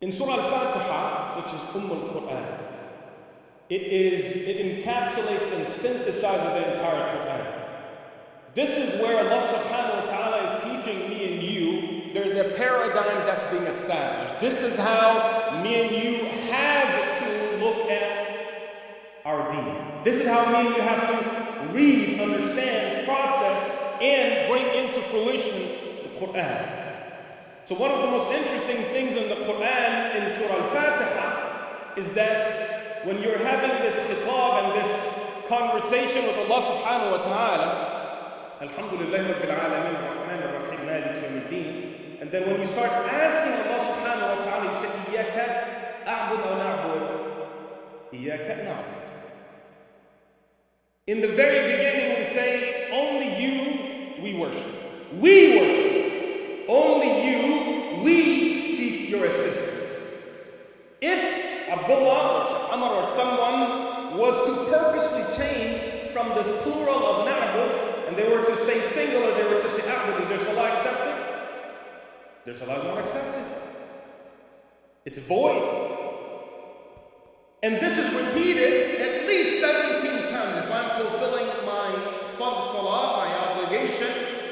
In Surah Al-Fatiha, which is Al-Quran, it encapsulates and synthesizes the entire Quran. This is where Allah subhanahu wa ta'ala is teaching me and you, there's a paradigm that's being established. This is how me and you have to look at our deen. This is how me and you have to read, understand, process, and bring into fruition the Quran. So one of the most interesting things in the Quran in Surah Al-Fatiha is that when you're having this khitab and this conversation with Allah subhanahu wa ta'ala, Alhamdulillah Rabbil Alameen Ar-Rahman Ar-Rahim Malik Yawmiddin, and then when you start asking Allah subhanahu wa ta'ala, you say, Iyaka a'bud aw na'bud, Iyaka na'bud. In the very beginning we say, only you we worship. We worship. Only you we seek your assistance. If Abdullah or Amr or someone was to purposely change from this plural of na'bud, and they were to say singular, they were to say a'bud, is their salah accepted? Their salah is not accepted. It's void. And this is repeated at least 17 times. If I'm fulfilling my fard salah, my obligation,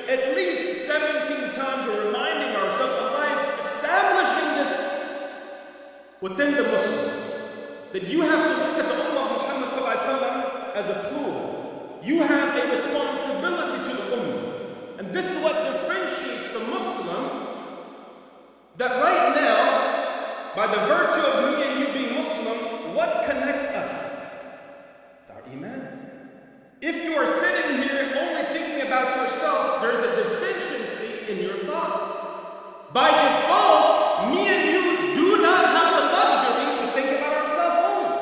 at least 17 times we're reminding ourselves, Allah is establishing this within the Muslims, that you have to look at the Ummah of Muhammad as a plural. You have a responsibility to the Ummah. And this is what differentiates the Muslim, that right now, by the virtue of me and you being Muslim, what connects us? It's our Iman. If you are sitting here only thinking about yourself, there's a deficiency in your thought. By default, me and you do not have the luxury to think about ourselves only.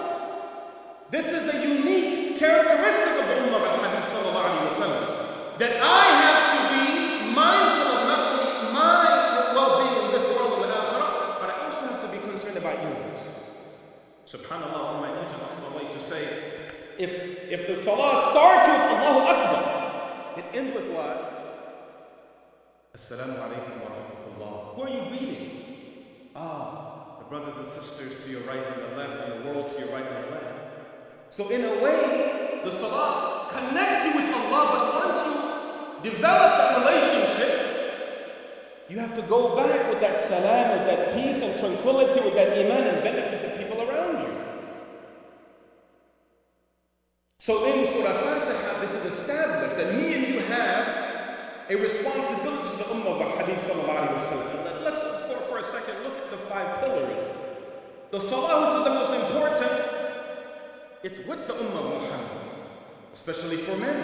This is a unique characteristic of the Ummah of Muhammad sallallahu alaihi wasallam, that I have to be mindful of not only my well-being in this world and akhirah, but I also have to be concerned about yours. Subhanallah, one of my teachers used to say, if the salah starts with Allahu Akbar, it ends with what? Assalamu alaikum wa rahmatullah. Who are you greeting? The brothers and sisters to your right and the left, and the world to your right and the left. So in a way, the salah connects you with Allah, but once you develop that relationship, you have to go back with that salam, with that peace and tranquility, with that iman, and benefit the people around you. So in Surah Fatiha, this is established that me and you have a responsibility to the Ummah of Habib sallallahu alaihi wasallam. Let's for a second look at the 5 pillars. The salah, which is the most important, it's with the Ummah of Muhammad, especially for men.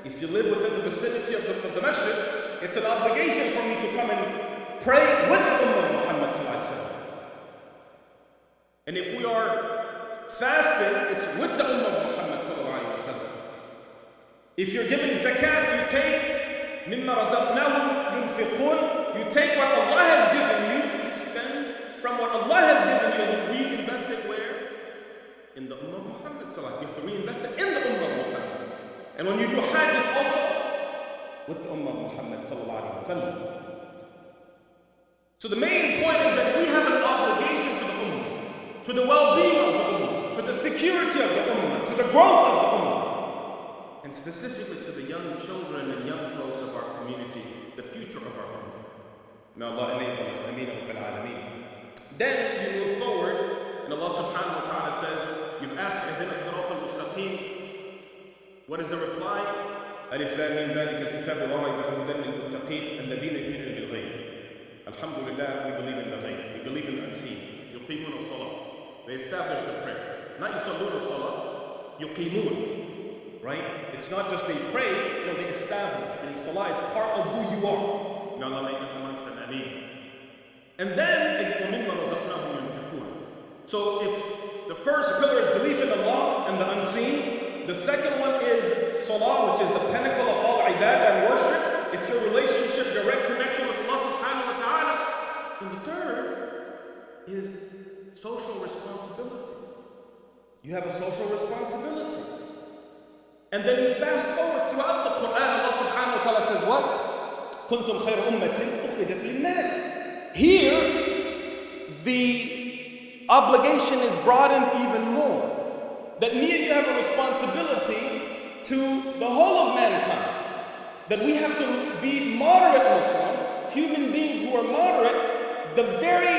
If you live within the vicinity of the masjid, it's an obligation for me to come and pray with the Ummah of Muhammad sallallahu alaihi wasallam. And if we are fasting, it's with the Ummah of Muhammad sallallahu alaihi wasallam. If you're giving zakat, you take مِمَّا رَزَقْنَاهُمْ يُنْفِقُونَ. You take what Allah has given you, you spend from what Allah has given you, and you reinvest it where? In the Ummah of Muhammad sallallahu. You have to reinvest it in the Ummah of Muhammad. And when you do Hajj, it's also with the Ummah of Muhammad sallallahu alaihi wasallam. So the main point is that we have an obligation to the Ummah, to the well-being of the Ummah, to the security of the Ummah, to the growth of the Ummah, and specifically to the young children and young folks of our community, the future of our Ummah. May Allah enable us. Ameen Rabbil Alameen. Then you move forward, and Allah subhanahu wa ta'ala says, you've asked Ihdina as-Sirat al-Mustaqim. What is the reply? Alif Lam Mim Dhalika al-Kitab la rayba fihi hudan lil-muttaqin alladhina yu'minuna bil-ghayb. Alhamdulillah, we believe in the ghayb. We believe in the unseen. Yuqimuna as-salah. They establish the prayer. Not yusalluna as-salah, yuqimun. Right? It's not just they pray, no, they establish. And salah is part of who you are. May Allah make us amongst them. Ameen. And then, so if the first pillar is belief in Allah and the unseen, the second one is salah, which is the pinnacle of all ibadah and worship. It's your relationship, direct connection with Allah subhanahu wa ta'ala. And the third is social responsibility. You have a social responsibility. And then you fast forward throughout the Quran, Allah subhanahu wa ta'ala says what? كُنْتُمْ خَيْرَ أُمَّةٍ أُخْرِجَتْ لِلنَّاسِ. Here, the obligation is broadened even more. That me and you have a responsibility to the whole of mankind. That we have to be moderate Muslims, human beings who are moderate. The very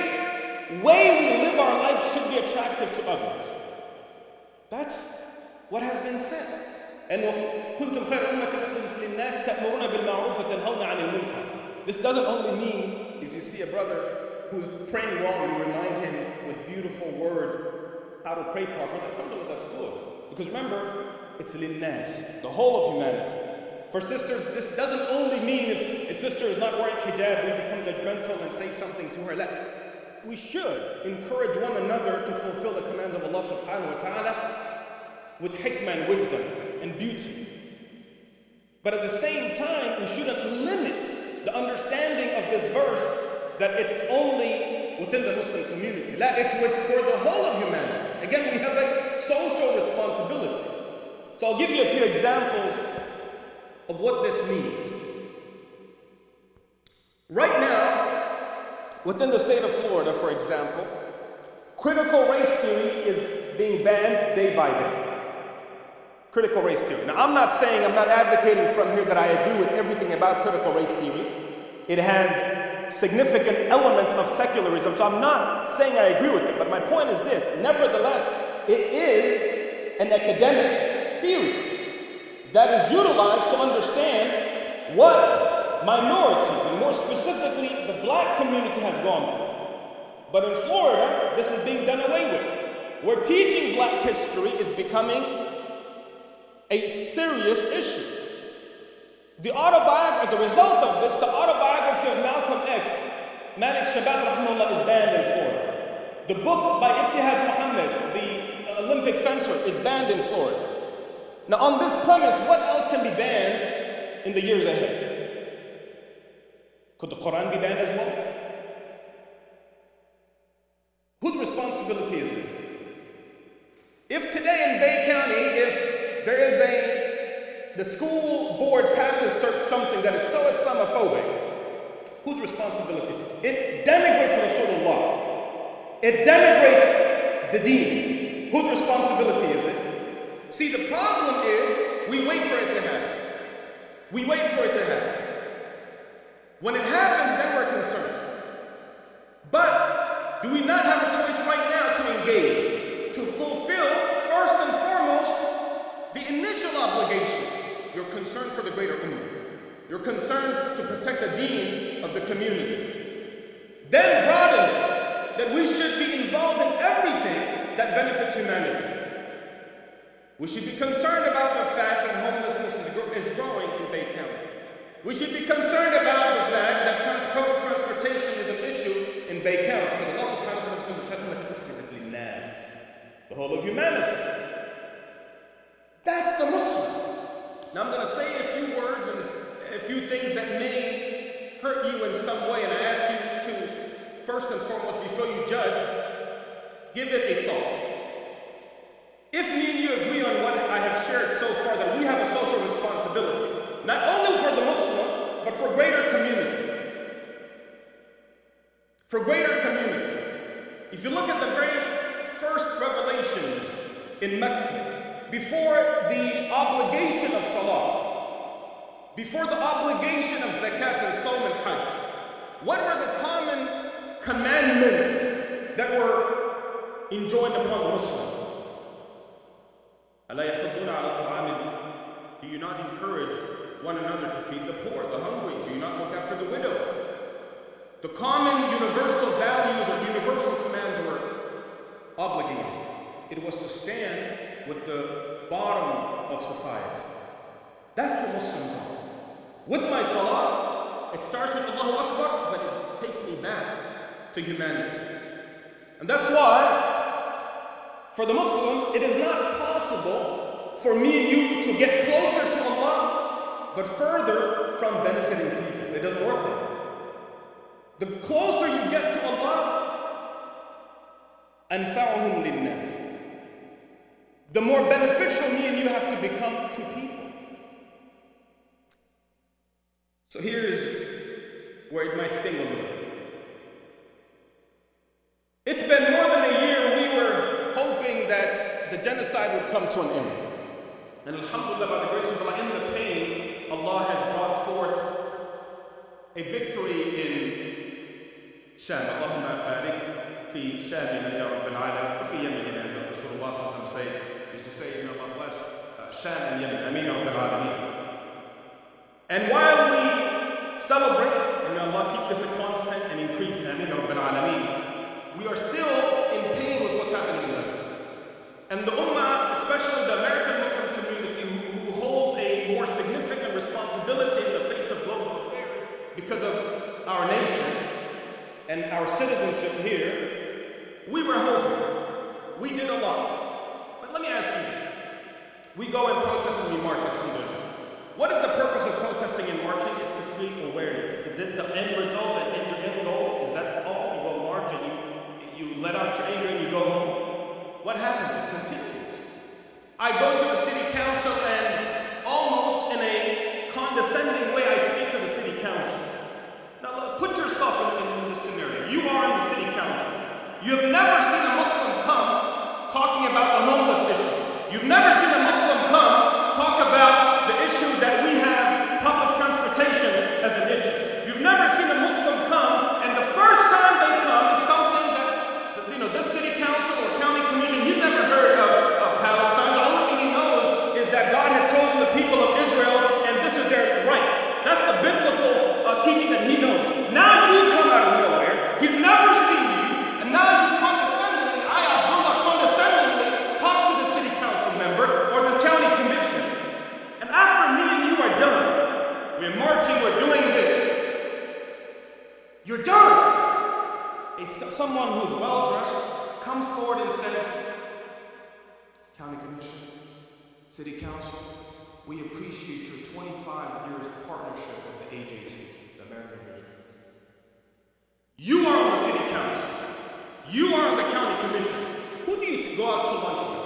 way we live our life should be attractive to others. That's what has been said. And كنتم خير أمة أخرجت للناس تأمرون بالمعروف وتنهون عن المنكر. This doesn't only mean if you see a brother who's praying wrong, you remind him with beautiful words how to pray properly. Alhamdulillah, that's good. Because remember, it's linnas, the whole of humanity. For sisters, this doesn't only mean if a sister is not wearing hijab, we become judgmental and say something to her. We should encourage one another to fulfill the commands of Allah subhanahu wa ta'ala with hikmah and wisdom and beauty. But at the same time, we shouldn't limit the understanding of this verse that it's only within the Muslim community. It's for the whole of humanity. Again, we have a social responsibility. So I'll give you a few examples of what this means. Right now, within the state of Florida, for example, critical race theory is being banned day by day. Critical race theory. Now, I'm not advocating from here that I agree with everything about critical race theory. It has significant elements of secularism, so I'm not saying I agree with it. But my point is this: nevertheless, it is an academic theory that is utilized to understand what minorities, and more specifically the black community, has gone through. But in Florida, this is being done away with. Where teaching black history is becoming a serious issue. As a result of this, the autobiography of Malcolm X, Malik Shabbat rahimahullah, is banned in Florida. The book by Ibtihad Muhammad, the Olympic fencer, is banned in Florida. Now, on this premise, what else can be banned in the years ahead? Could the Quran be banned as well? Whose responsibility is this? If today in Bay County, if there is the school board passes something that is so Islamophobic, whose responsibility? It denigrates Rasulullah. It denigrates the deen. Whose responsibility is it? See, the problem is we wait for it to happen. We wait for it to happen. When it happens, then we're concerned. But do we not have a choice right now to engage, to fulfill, first and foremost, the initial obligation? Your concern for the greater ummah. Your concern to protect the deen of the community. Then broaden it, that we should be involved in everything that benefits humanity. We should be concerned about the fact that homelessness is growing in Bay County. We should be concerned about the fact that transportation is an issue in Bay County. Because Allah subhanahu wa ta'ala is the whole of humanity. That's the Muslim. Now I'm going to say a few words and a few things that may hurt you in some way, and I ask you to, first and foremost, before you judge, give it a thought. If me and you agree on what I have shared so far, that we have a social responsibility, not only for the Muslim, but for greater community. For greater community. If you look at the very first revelations in Mecca, before the obligation of salah, before the obligation of zakat and sawm and hajj, what were the common commandments that were enjoined upon the Muslims? Do you not encourage one another to feed the poor, the hungry? Do you not look after the widow? The common universal values or universal commands were obligated. It was to stand with the bottom of society. That's what Muslims are. With my salah, it starts with Allahu Akbar, but it takes me back to humanity. And that's why, for the Muslim, it is not possible for me and you to get closer to Allah, but further from benefiting people. It doesn't work like that. The closer you get to Allah, أنفعهم للناس, the more beneficial me and you have to become to people. So here's where it might sting a little. It's been more than a year genocide would come to an end. And alhamdulillah, by the grace of Allah, in the pain, Allah has brought forth a victory in Sham. Allahumma barik fi Shamina ya Rabbil Alamin. Fi Yemen, as the Rasulullah used to say, Allah bless Sham and Yemen. Ameen ya Rabbil Alamin. And while we celebrate, and may Allah keep this a constant and increase, Ameen ya Rabbil Alamin, we are still in pain with what's happening in Lebanon. And the Ummah, especially the American Muslim community, who holds a more significant responsibility in the face of global affairs because of our nation and our citizenship here, we were hoping. We did a lot. But let me ask you, we go and protest and we march, alhamdulillah. What is the purpose of protesting and marching? Is to create awareness. Is it the end result and end goal? Is that all? You go march and you let out your anger and you go home. What happens? It continues. I go to the city council and almost in a condescending way I speak to the city council. Now look, put yourself in this scenario. You are in the city council. You have never seen a Muslim come talking about the homeless issue. You've never seen a Muslim come talk about the issue that we have public transportation as an issue. You've never seen a Muslim come, and the first time they come is something that, this city council or county commission, he's never heard of Palestine. The only thing he knows is that God had chosen the people of Israel, and this is their right. That's the biblical teaching that he knows. Now you come out of nowhere. He's never seen you, and now you condescendingly, Abdullah, condescendingly talk to the city council member or the county commission. And after me and you are done, we're marching, we're doing this. You're done. Someone who's well-dressed comes forward and says, County Commission, City Council, we appreciate your 25 years partnership with the AJC, the American Vision. You are on the City Council. You are on the County Commission. Who do you go out to lunch with?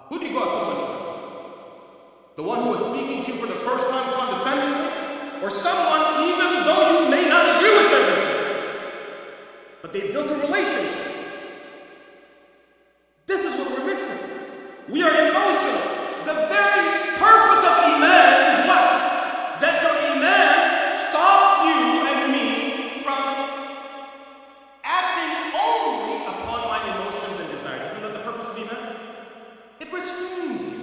Who do you go out to lunch with? The one who was speaking to you for the first time condescendingly? Or someone, even though you may not agree with everything, but they've built a relationship. This is what we're missing. We are emotional. The very purpose of Iman is what? That your Iman stops you and me from acting only upon my emotions and desires. Isn't that the purpose of Iman? It restrains you.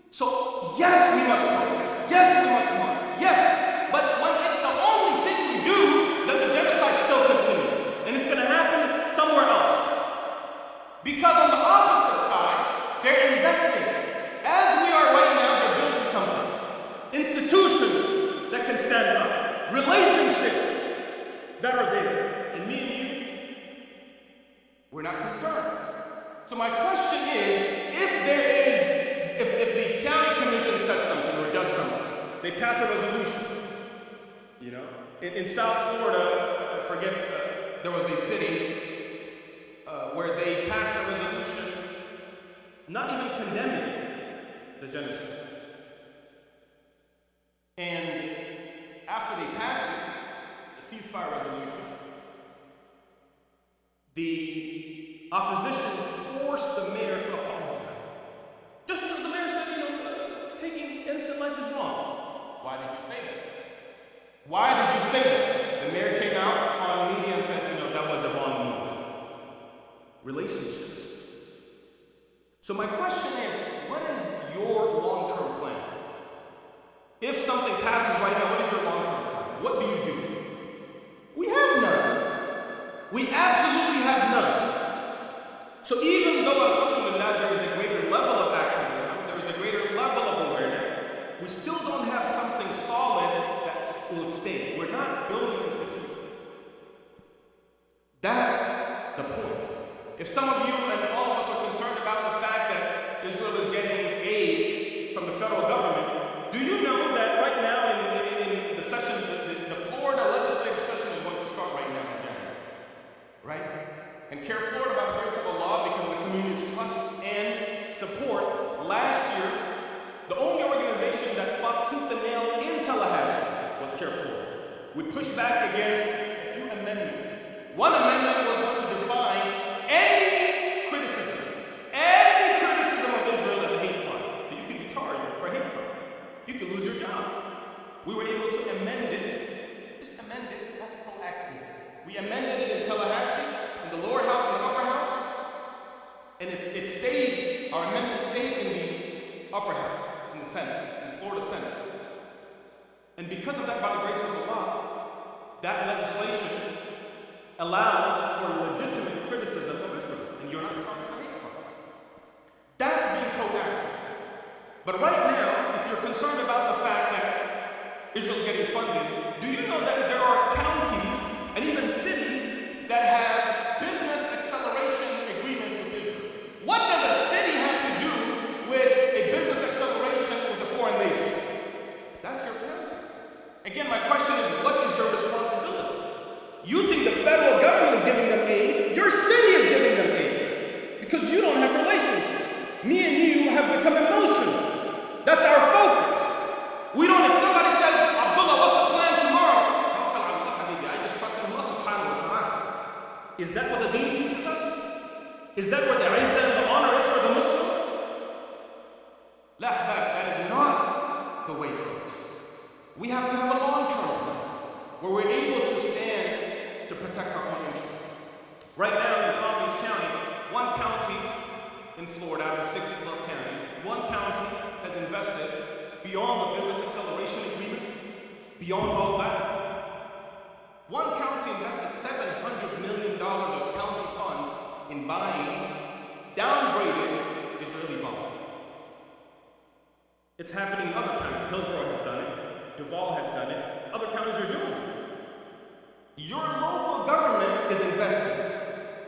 So, yes, we must protest. Yes, we must march. Yes, but when it's the only thing we do, then the genocide still continues. And it's going to happen somewhere else. Because on the opposite side, they're investing. As we are right now, they're building something. Institutions that can stand up. Relationships that are there. And me and you, we're not concerned. So my question is, if the county commission says something or does something, they pass a resolution. In South Florida, I forget, there was a city where they passed a resolution not even condemning the genocide. And after they passed it, the ceasefire resolution, the opposition forced the mayor to apologize. Just because the mayor said, taking innocent life is wrong. Why did you say that? Why did you say that? The mayor came out on media and said, that was a wrong move. Relationships. So my question is, what is your long-term plan? If something passes right now, what is your long-term plan? What do you do? We have none. We absolutely have none. So even though, alhamdulillah, there is a greater level of activism, there is a greater level of awareness, we still don't have something solid that will stay. We're not building institutions. That's the point. If some of you and all of us are concerned about the fact that Israel is getting aid from the federal government, do you know that right now in the session, the Florida legislative session is going to start right now in January, right? And Care Florida, by the grace of Allah, because of the community's trust and support, last year, the only organization that fought tooth and nail in Tallahassee was Care Florida. We pushed back against a few amendments. One amendment was going to define any Senate, in the Florida Senate. And because of that, by the grace of Allah, that legislation allows for legitimate criticism of Israel. And you're not talking about hate crime. That's being proactive. But right now, if you're concerned about the fact that Israel's getting funded, do you know that there are counties and even cities that have business acceleration agreements with Israel? What does a city have to do with a business acceleration with a foreign nation? That's your county. Again, my question is, what is your responsibility? You think the federal government is giving them aid, your city is giving them aid, because you don't have relationships. Me and you have become emotional. That's our focus. We don't, if somebody says, Abdullah, what's the plan tomorrow? I just trust in Allah subhanahu wa ta'ala. Is that what the deen teaches us? Is that what the izzah and the honor is for the Muslim? That is not the way for us. We have to have a long-term plan where we're able to stand to protect our own interests. Right now in Palm Beach County, one county in Florida out of 60 plus counties, one county has invested beyond the business acceleration agreement, beyond all that. One county invested $700 million of county funds in buying downgraded Israeli bombs. It's happening in other counties. Hillsborough has done it. Duval has done it. Other counties are doing it. Your local government is investing,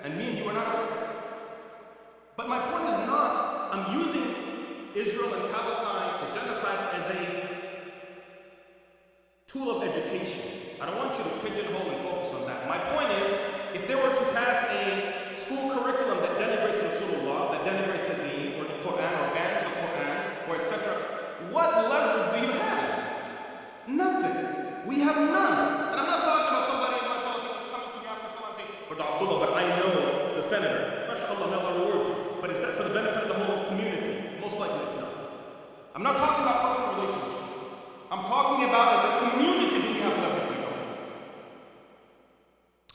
and me and you are not aware. But my point is not, I'm using Israel and Palestine, the genocide, as a tool of education. I don't want you to pigeonhole and focus on that. My point is, if they were to pass a school curriculum that denigrates Rasulullah, that denigrates the Deen, or the Quran, or bans the Quran, or etc., what leverage do you have? Nothing. We have none. And I'm not talking about somebody, mashallah, coming to me after Salah saying, but Abdullah, but I know the senator. Mashallah, may Allah reward you. But is that for the benefit of the whole community? Most likely it's not. I'm not talking about personal relationships. I'm talking about as a community do we have leverage to go.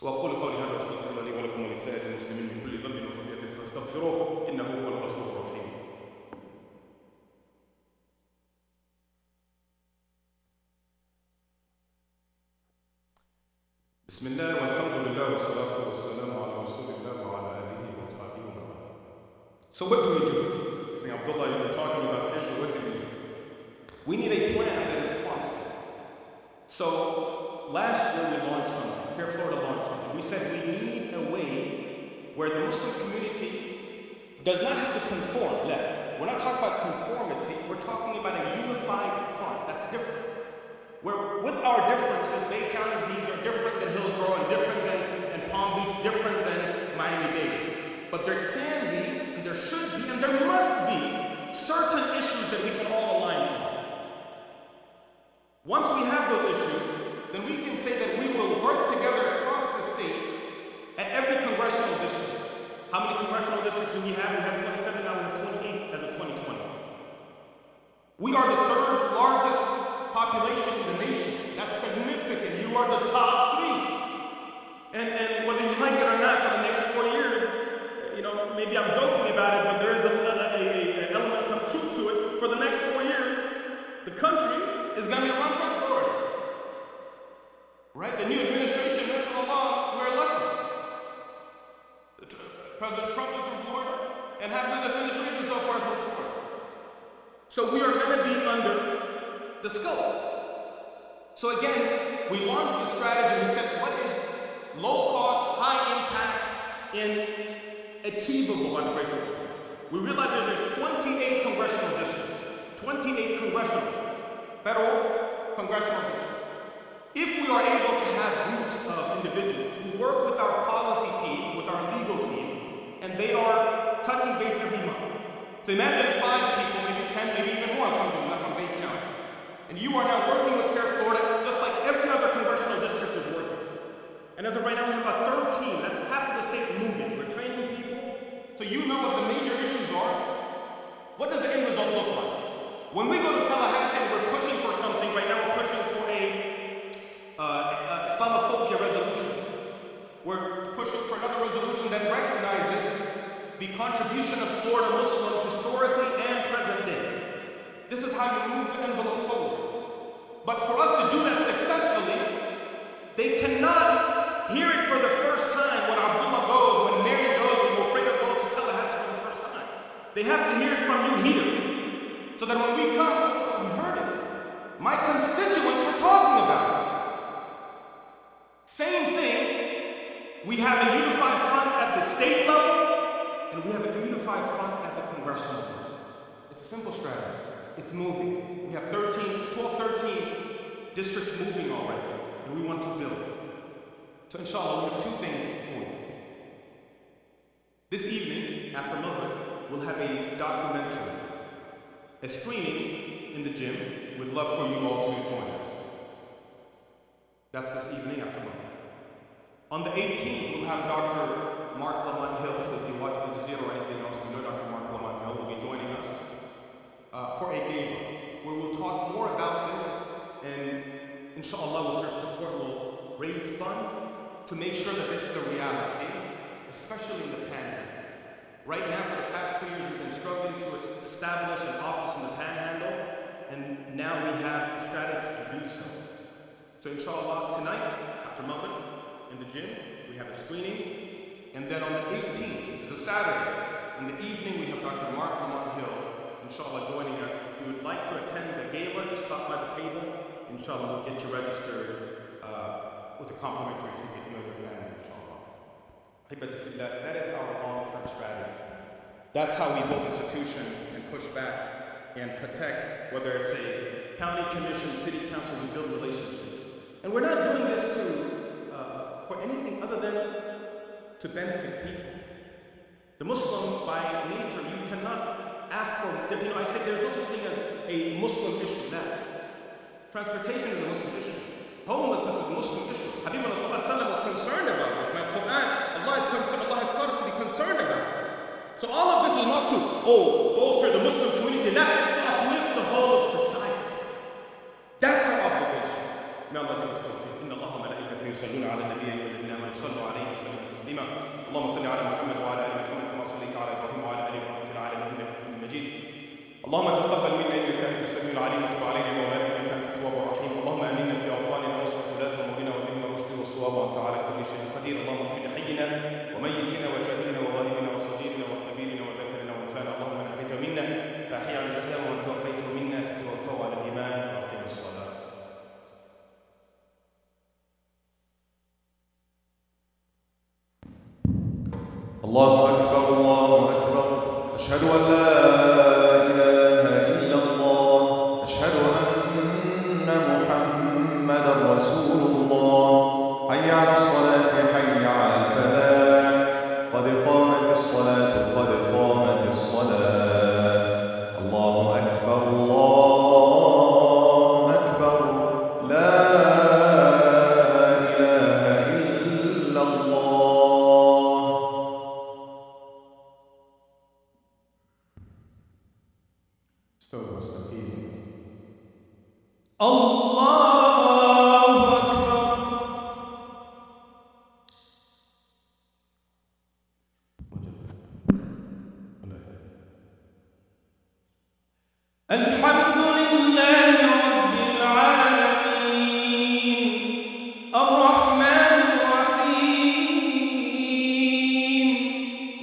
وأقول قولي هذا وأستغفر الله لي ولكم ولسائر المسلمين من كل ذنب وخطيئة فاستغفروه إنه هو الغفور الرحيم. بسم الله والحمد لله والصلاة والسلام على رسول الله وعلى آله وصحبه ومن. So what do we do? Saying Abdullah, you've been talking about issue. What do we do? We need a plan that is constant. So last year we launched something. Here Florida launched something. We said we need a way where the Muslim community does not have to conform. We're not talking about conformity. We're talking about a unified front. That's different. Where with our differences, Bay County's needs are different than Hillsborough and different than Palm Beach, different than Miami-Dade. But there can be, and there should be, and there must be certain issues that we can all align on. Once we have those issues, then we can say that we will work together across the state at every congressional district. How many congressional districts do we have? We have 27, now we have 28 as of 2020. We are the third largest population in the nation. That's significant. You are the top three. And whether you like it or not, for the next 4 years, maybe I'm joking about it, but there is an element of truth to it. For the next 4 years, the country is going to be run from Florida. Right? The new administration, mashallah, we're lucky. President Trump is from Florida, and half his administration so far is from Florida. So we are going to be under the scope. So again, we launched a strategy. We said, what is low cost, high impact, and achievable by the grace of God? We realized that there's 28 congressional districts, 28 congressional, federal congressional districts. If we are able to have groups of individuals who work with our policy team, with our legal team, and they are touching base every month. So imagine 5 people, maybe 10, maybe even more from Bay County. And you are now working with Care Florida just like every other congressional district is working. And as of right now, we have about 13. That's half of the state moving. We're training people. So you know what the major issues are. What does the end result look like? When we go to Tallahassee and we're pushing for something, right now we're pushing for a Islamophobia resolution. We're pushing for another resolution that recognizes the contribution of Florida Muslims historically and present day. This is how you move the envelope forward. But for us to do that successfully, they cannot hear it for the first time when Abdullah goes, when Mary goes, when Wilfredo goes to Tallahassee for the first time. They have to hear it from you here. So that when we come, oh, we heard it. My constituents were talking about it. Same thing, we have a unified front at the state level, and we have a unified front at the congressional level. It's a simple strategy. It's moving. We have 13 districts moving already, and we want to build. So inshallah, we have two things for you. This evening, after Maghrib, we'll have a documentary, a screening in the gym. We'd love for you all to join us. That's this evening after Maghrib. On the 18th, we'll have Dr. Mark Lamont Hill. So if you watch Al Jazeera or anything else, you know Dr. Mark Lamont Hill will be joining us for a gala where we'll talk more about this, and inshallah, with your support, we'll raise funds to make sure that this is a reality, especially in the Panhandle. Right now, for the past 2 years, we've been struggling to establish an office in the Panhandle, and now we have a strategy to do so. So inshallah, tonight, after Maghrib, in the gym, we have a screening, and then on the 18th, which is a Saturday, in the evening, we have Dr. Mark Lamont Hill, inshallah, joining us. If you would like to attend the gala, just stop by the table. Inshallah, we'll get you registered with a complimentary ticket to your family, inshallah. That is our long-term strategy. That's how we build institutions and push back and protect, whether it's a county commission, city council, we build relationships. And we're not doing this for anything other than to benefit people. The Muslim, by nature, you cannot ask for, I say there's no such thing as a Muslim issue. That transportation is a Muslim issue. Homelessness is a Muslim issue. Habibullah Sallallahu Alaihi Wasallam was concerned about this. My Quran, Allah has taught us to be concerned about it. So all of this is not to, bolster the Muslim community. That is to uplift the whole of society. That's our obligation. May Allah give us tawfiq. Inna Allah wa malaikatahu yusalluna ala nabiyyi wa alladhina amanu sallu alayhi wa sallimu taslima. Allahumma salli ala Muhammad wa ala ali Muhammad kama sallaita ala Ibrahim wa ala ali Ibrahim fil alamin innaka Hamidum Majid. اللهم تقبل منا انك انت السميع العليم وتب علينا يا مولانا انك انت التواب الرحيم اللهم امنا في اوطاننا واصلح ولاة امورنا واهدنا الرشد والصواب وانت على كل شيء قدير اللهم اغفر لحينا وميتنا وشاهدنا وغائبنا وصغيرنا وكبيرنا وذكرنا وانثانا اللهم من احييت منا فاحيا على الاسلام ومن توفيت منا فتوفوا على الايمان واقم الصلاه. الله اكبر الله اكبر اشهد ان لا رسول الله حي على الصلاة حي على الفلاح قد قامت الصلاة قد قامت الصلاة الله أكبر لا إله إلا الله. استووا واستقيموا. الله الحمد لله رب العالمين الرحمن الرحيم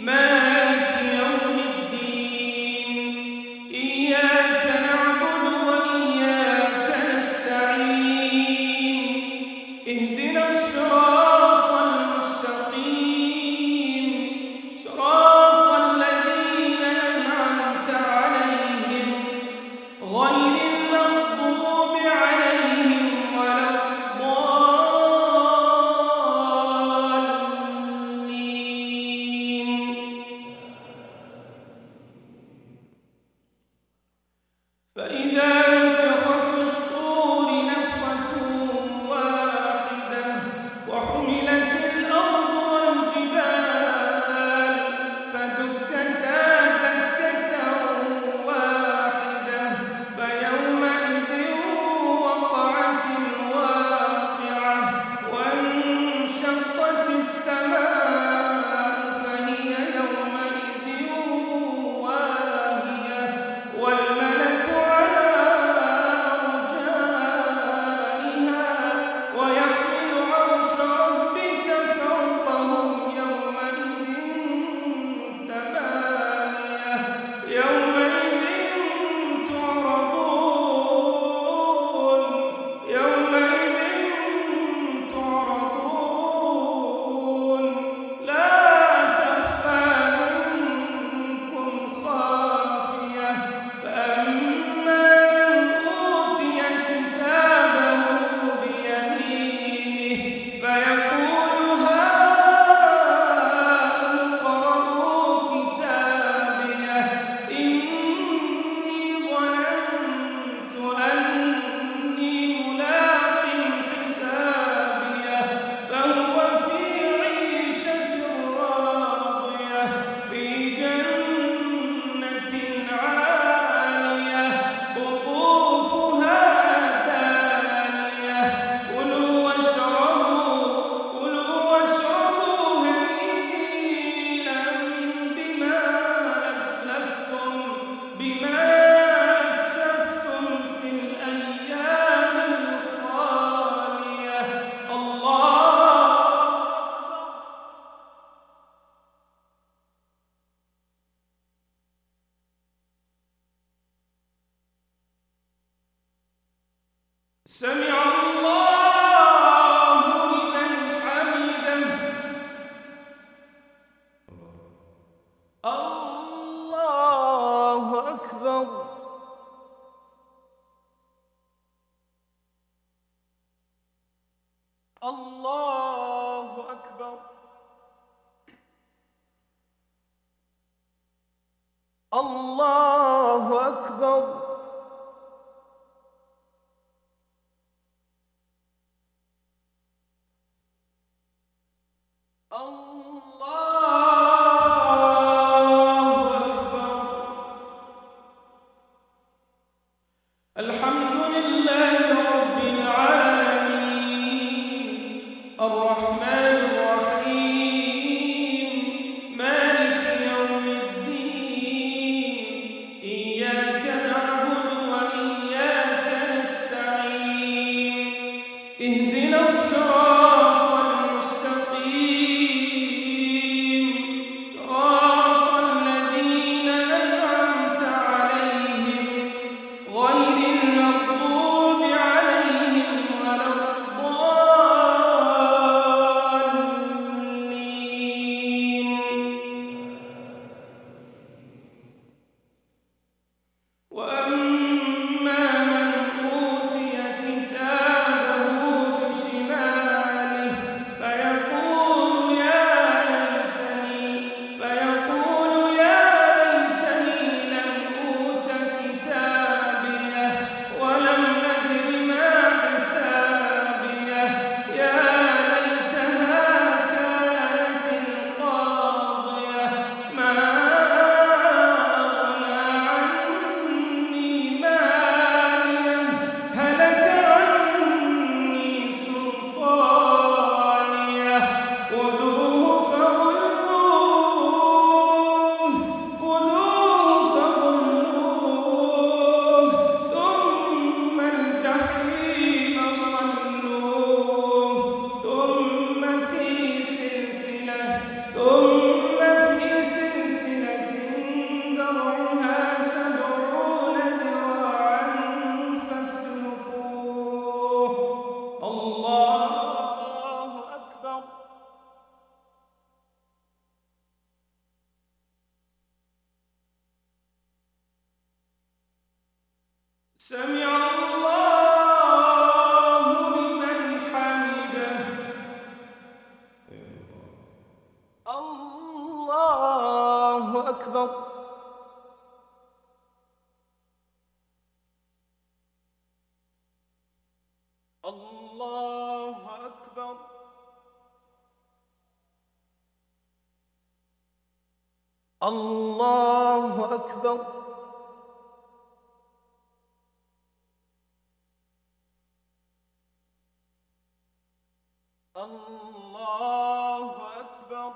مالك يوم الدين إياك نعبد وإياك نستعين اهدنا الصراط المستقيم صراط الذين أنعمت عليهم غير سمع الله لمن حمده الله أكبر الله أكبر الله أكبر الله أكبر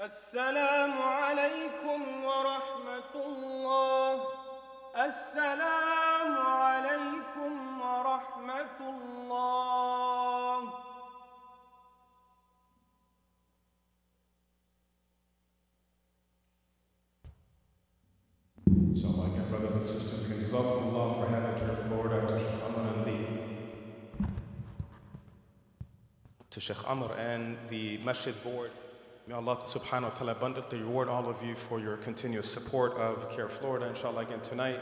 السلام عليكم ورحمة الله السلام عليكم ورحمة الله So, my dear brothers and sisters, Jazakumullah for having here in Florida, to Sheikh Amr and the Masjid Board. May Allah subhanahu wa ta'ala abundantly reward all of you for your continuous support of CARE Florida. Inshallah, again tonight,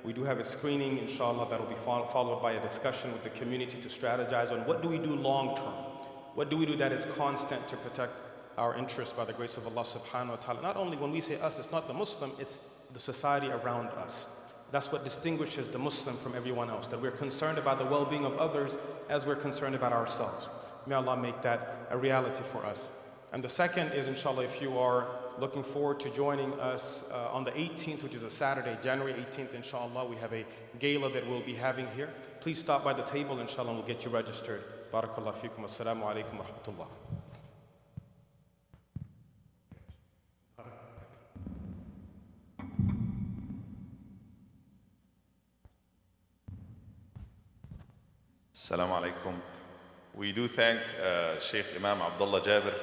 we do have a screening, inshallah, that will be followed by a discussion with the community to strategize on what do we do long term? What do we do that is constant to protect our interests by the grace of Allah subhanahu wa ta'ala? Not only when we say us, it's not the Muslim, it's the society around us. That's what distinguishes the Muslim from everyone else, that we're concerned about the well-being of others as we're concerned about ourselves. May Allah make that a reality for us. And the second is, inshallah, if you are looking forward to joining us on the 18th, which is a Saturday, January 18th, inshallah, we have a gala that we'll be having here. Please stop by the table, inshallah, and we'll get you registered. Barakallah feekum. Assalamu alaikum wa rahmatullah. Assalamu alaikum. We do thank Sheikh Imam Abdullah Jabir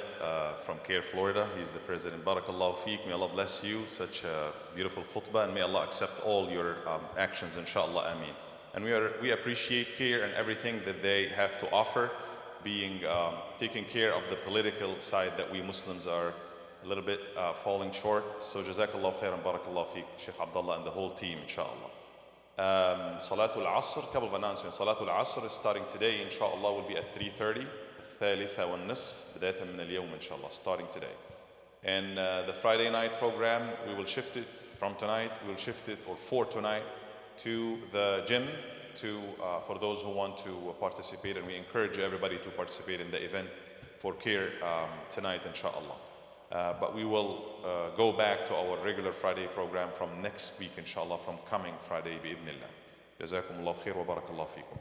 from CARE Florida. He's the president. Barakallahu feek. May Allah bless you. Such a beautiful khutbah, and may Allah accept all your actions, inshallah. Ameen. And we appreciate CARE and everything that they have to offer, being taking care of the political side that we Muslims are a little bit falling short. So Jazakallahu khairan, barakallahu feek, Sheikh Abdullah and the whole team, inshallah. Salatul Asr, couple of announcements. Salatul Asr is starting today, inshallah, will be at 3:30. الثالثة والنصف بداية من اليوم inshallah, starting today. And the Friday night program, we will shift it from tonight, for tonight, to the gym for those who want to participate, and we encourage everybody to participate in the event for CARE tonight, inshallah. But we will go back to our regular Friday program from next week, inshallah, from coming Friday, bi'idhnillah. Jazakumullah khair wa barakallahu feekum.